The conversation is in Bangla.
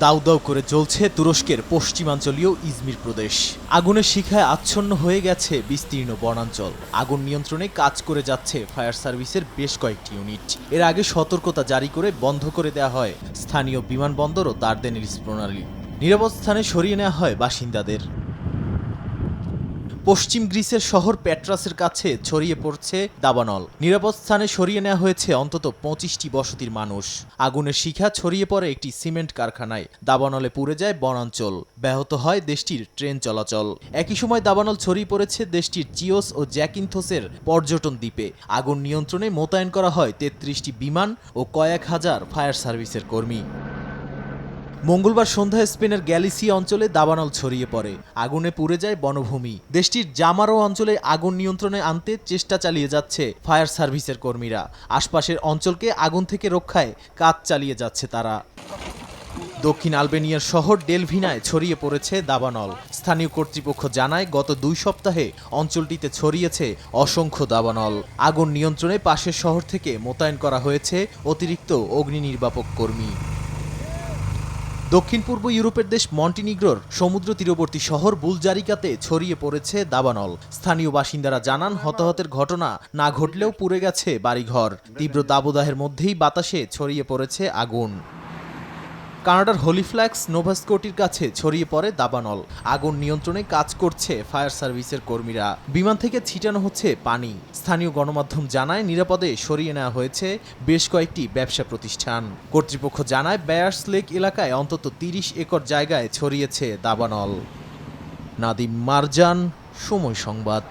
দাউ দাউ করে জ্বলছে তুরস্কের পশ্চিমাঞ্চলীয় ইজমির প্রদেশ। আগুনের শিখায় আচ্ছন্ন হয়ে গেছে বিস্তীর্ণ বনাঞ্চল। আগুন নিয়ন্ত্রণে কাজ করে যাচ্ছে ফায়ার সার্ভিসের বেশ কয়েকটি ইউনিট। এর আগে সতর্কতা জারি করে বন্ধ করে দেওয়া হয় স্থানীয় বিমানবন্দর ও দার্দেনেলিস প্রণালী। নিরাপদ স্থানে সরিয়ে নেওয়া হয় বাসিন্দাদের। পশ্চিম গ্রিসের শহর পেট্রাসের কাছে ছড়িয়ে পড়ছে দাবানল। নিরাপদ স্থানে সরিয়ে নেওয়া হয়েছে অন্তত 25টি বসতির মানুষ। আগুনের শিখা ছড়িয়ে পড়ে একটি সিমেন্ট কারখানায়। দাবানলে পুড়ে যায় বনাঞ্চল, ব্যাহত হয় দেশটির ট্রেন চলাচল। একই সময় দাবানল ছড়িয়ে পড়েছে দেশটির চিওস ও জ্যাকিন্থোসের পর্যটন দ্বীপে। আগুন নিয়ন্ত্রণে মোতায়েন করা হয় 33টি বিমান ও কয়েক হাজার ফায়ার সার্ভিসের কর্মী। মঙ্গলবার সন্ধ্যায় স্পেনের গ্যালিসিয়া অঞ্চলে দাবানল ছড়িয়ে পড়ে। আগুনে পুড়ে যায় বনভূমি। দেশটির জামারো অঞ্চলে আগুন নিয়ন্ত্রণে আনতে চেষ্টা চালিয়ে যাচ্ছে ফায়ার সার্ভিসের কর্মীরা। আশপাশের অঞ্চলকে আগুন থেকে রক্ষায় কাজ চালিয়ে যাচ্ছে তারা। দক্ষিণ আলবেনিয়ার শহর ডেলভিনায় ছড়িয়ে পড়েছে দাবানল। স্থানীয় কর্তৃপক্ষ জানায় গত 2 সপ্তাহে অঞ্চলটিতে ছড়িয়েছে অসংখ্য দাবানল। আগুন নিয়ন্ত্রণে পাশের শহর থেকে মোতায়েন করা হয়েছে অতিরিক্ত অগ্নি নির্বাপক কর্মী। দক্ষিণ পূর্ব ইউরোপের দেশ মন্টিনিগ্রোর সমুদ্র তীরবর্তী শহর বুলজারিকাতে ছড়িয়ে পড়েছে দাবানল। স্থানীয় বাসিন্দারা জানান হতাহতের ঘটনা না ঘটলেও পুড়ে গেছে বাড়িঘর। তীব্র দাবদাহের মধ্যেই বাতাসে ছড়িয়ে পড়েছে আগুন। কানাডার হলিফ্ল্যাক্স নোভাস্কোটির কাছে ছড়িয়ে পড়ে দাবানল। আগুন নিয়ন্ত্রণে কাজ করছে ফায়ার সার্ভিসের কর্মীরা। বিমান থেকে ছিটানো হচ্ছে পানি। স্থানীয় গণমাধ্যম জানায় নিরাপদে সরিয়ে নেওয়া হয়েছে বেশ কয়েকটি ব্যবসা প্রতিষ্ঠান। কর্তৃপক্ষ জানায় বেয়ার্স লেক এলাকায় অন্তত 30 একর জায়গায় ছড়িয়েছে দাবানল। নাদিম মারজান, সময় সংবাদ।